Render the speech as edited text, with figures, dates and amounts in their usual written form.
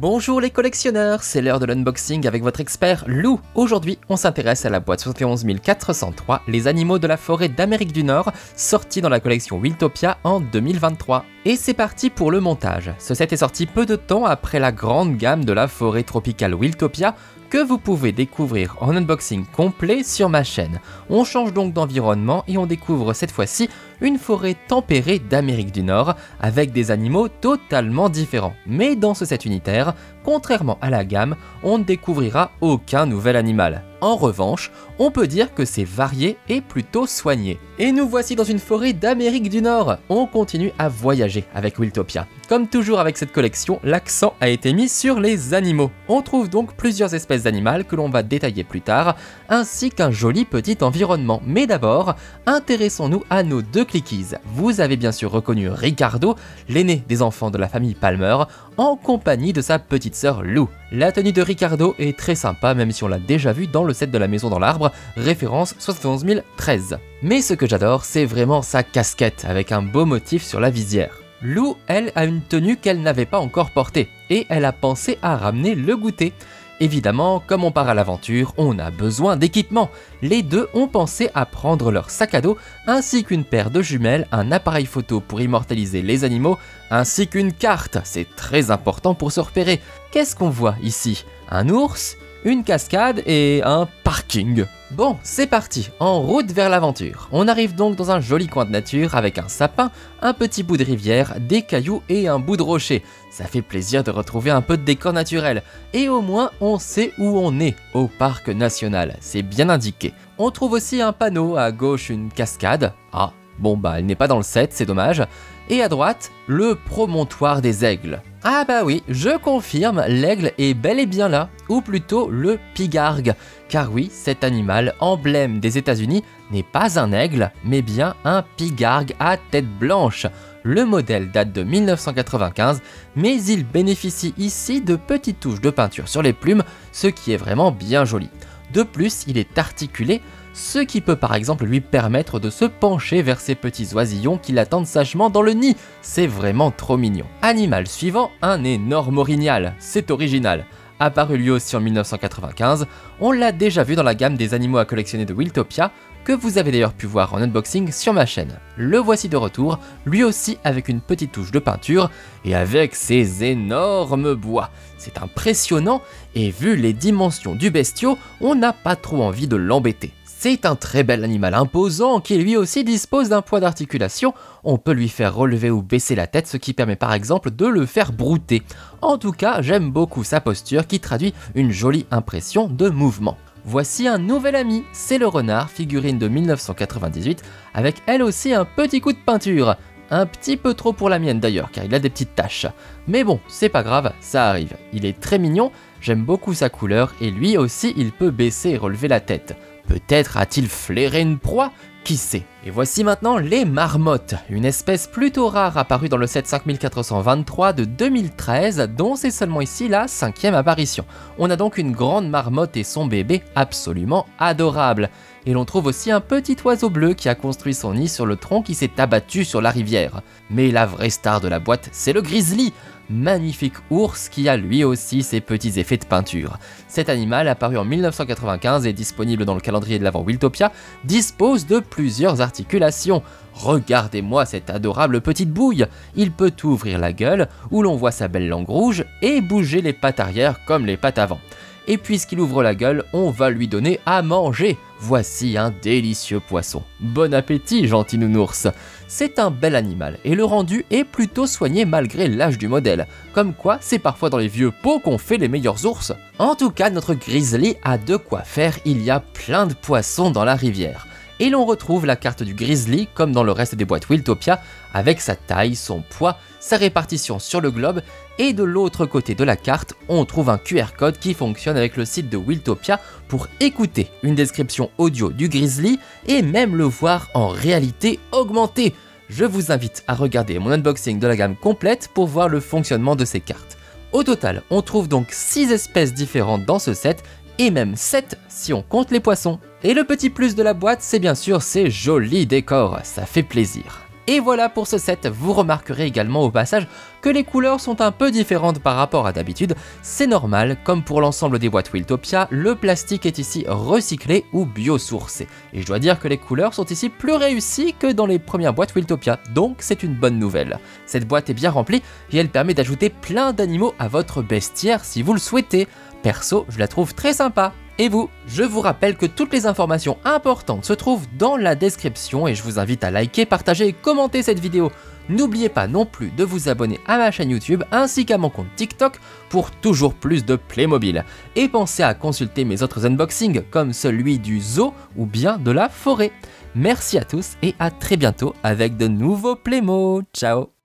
Bonjour les collectionneurs, c'est l'heure de l'unboxing avec votre expert Lou. Aujourd'hui, on s'intéresse à la boîte 71 403, les animaux de la forêt d'Amérique du Nord, sortie dans la collection Wiltopia en 2023. Et c'est parti pour le montage. Ce set est sorti peu de temps après la grande gamme de la forêt tropicale Wiltopia, que vous pouvez découvrir en unboxing complet sur ma chaîne. On change donc d'environnement et on découvre cette fois-ci une forêt tempérée d'Amérique du Nord avec des animaux totalement différents. Mais dans ce set unitaire, contrairement à la gamme, on ne découvrira aucun nouvel animal. En revanche, on peut dire que c'est varié et plutôt soigné. Et nous voici dans une forêt d'Amérique du Nord. On continue à voyager avec Wiltopia. Comme toujours avec cette collection, l'accent a été mis sur les animaux. On trouve donc plusieurs espèces d'animaux que l'on va détailler plus tard, ainsi qu'un joli petit environnement. Mais d'abord, intéressons-nous à nos deux clickies. Vous avez bien sûr reconnu Ricardo, l'aîné des enfants de la famille Palmer, en compagnie de sa petite sœur Lou. La tenue de Ricardo est très sympa, même si on l'a déjà vu dans le set de la maison dans l'arbre, référence 71 013. Mais ce que j'adore, c'est vraiment sa casquette, avec un beau motif sur la visière. Lou, elle, a une tenue qu'elle n'avait pas encore portée, et elle a pensé à ramener le goûter. Évidemment, comme on part à l'aventure, on a besoin d'équipement. Les deux ont pensé à prendre leur sac à dos, ainsi qu'une paire de jumelles, un appareil photo pour immortaliser les animaux, ainsi qu'une carte. C'est très important pour se repérer. Qu'est-ce qu'on voit ici? Un ours, une cascade et un parking. Bon, c'est parti, en route vers l'aventure. On arrive donc dans un joli coin de nature avec un sapin, un petit bout de rivière, des cailloux et un bout de rocher. Ça fait plaisir de retrouver un peu de décor naturel. Et au moins, on sait où on est, au parc national. C'est bien indiqué. On trouve aussi un panneau, à gauche une cascade. Ah, bon bah elle n'est pas dans le set, c'est dommage. Et à droite, le promontoire des aigles. Ah bah oui, je confirme, l'aigle est bel et bien là, ou plutôt le pigargue. Car oui, cet animal, emblème des États-Unis, n'est pas un aigle, mais bien un pigargue à tête blanche. Le modèle date de 1995, mais il bénéficie ici de petites touches de peinture sur les plumes, ce qui est vraiment bien joli. De plus, il est articulé, ce qui peut par exemple lui permettre de se pencher vers ses petits oisillons qui l'attendent sagement dans le nid. C'est vraiment trop mignon. Animal suivant, un énorme orignal. C'est original. Apparu lui aussi en 1995, on l'a déjà vu dans la gamme des animaux à collectionner de Wiltopia, que vous avez d'ailleurs pu voir en unboxing sur ma chaîne. Le voici de retour, lui aussi avec une petite touche de peinture et avec ses énormes bois. C'est impressionnant et vu les dimensions du bestiau, on n'a pas trop envie de l'embêter. C'est un très bel animal imposant qui lui aussi dispose d'un poids d'articulation. On peut lui faire relever ou baisser la tête, ce qui permet par exemple de le faire brouter. En tout cas, j'aime beaucoup sa posture qui traduit une jolie impression de mouvement. Voici un nouvel ami, c'est le renard, figurine de 1998, avec elle aussi un petit coup de peinture. Un petit peu trop pour la mienne d'ailleurs, car il a des petites taches. Mais bon, c'est pas grave, ça arrive. Il est très mignon, j'aime beaucoup sa couleur, et lui aussi il peut baisser et relever la tête. Peut-être a-t-il flairé une proie? Qui sait? Et voici maintenant les marmottes, une espèce plutôt rare apparue dans le set 5423 de 2013, dont c'est seulement ici la 5e apparition. On a donc une grande marmotte et son bébé absolument adorable. Et l'on trouve aussi un petit oiseau bleu qui a construit son nid sur le tronc qui s'est abattu sur la rivière. Mais la vraie star de la boîte, c'est le grizzly, magnifique ours qui a lui aussi ses petits effets de peinture. Cet animal, apparu en 1995 et disponible dans le calendrier de l'avant Wiltopia, dispose de plusieurs articulations. Regardez-moi cette adorable petite bouille. Il peut ouvrir la gueule, où l'on voit sa belle langue rouge, et bouger les pattes arrière comme les pattes avant. Et puisqu'il ouvre la gueule, on va lui donner à manger. Voici un délicieux poisson. Bon appétit, gentil nounours. C'est un bel animal et le rendu est plutôt soigné malgré l'âge du modèle. Comme quoi, c'est parfois dans les vieux pots qu'on fait les meilleurs ours. En tout cas, notre grizzly a de quoi faire, il y a plein de poissons dans la rivière. Et l'on retrouve la carte du grizzly comme dans le reste des boîtes Wiltopia, avec sa taille, son poids, sa répartition sur le globe, et de l'autre côté de la carte, on trouve un QR code qui fonctionne avec le site de Wiltopia pour écouter une description audio du grizzly et même le voir en réalité augmentée. Je vous invite à regarder mon unboxing de la gamme complète pour voir le fonctionnement de ces cartes. Au total, on trouve donc 6 espèces différentes dans ce set, et même 7 si on compte les poissons. Et le petit plus de la boîte, c'est bien sûr ces jolis décors, ça fait plaisir. Et voilà pour ce set. Vous remarquerez également au passage que les couleurs sont un peu différentes par rapport à d'habitude. C'est normal, comme pour l'ensemble des boîtes Wiltopia, le plastique est ici recyclé ou biosourcé. Et je dois dire que les couleurs sont ici plus réussies que dans les premières boîtes Wiltopia, donc c'est une bonne nouvelle. Cette boîte est bien remplie et elle permet d'ajouter plein d'animaux à votre bestiaire si vous le souhaitez. Perso, je la trouve très sympa. Et vous? Je vous rappelle que toutes les informations importantes se trouvent dans la description et je vous invite à liker, partager et commenter cette vidéo. N'oubliez pas non plus de vous abonner à ma chaîne YouTube ainsi qu'à mon compte TikTok pour toujours plus de Playmobil. Et pensez à consulter mes autres unboxings comme celui du zoo ou bien de la forêt. Merci à tous et à très bientôt avec de nouveaux Playmo. Ciao!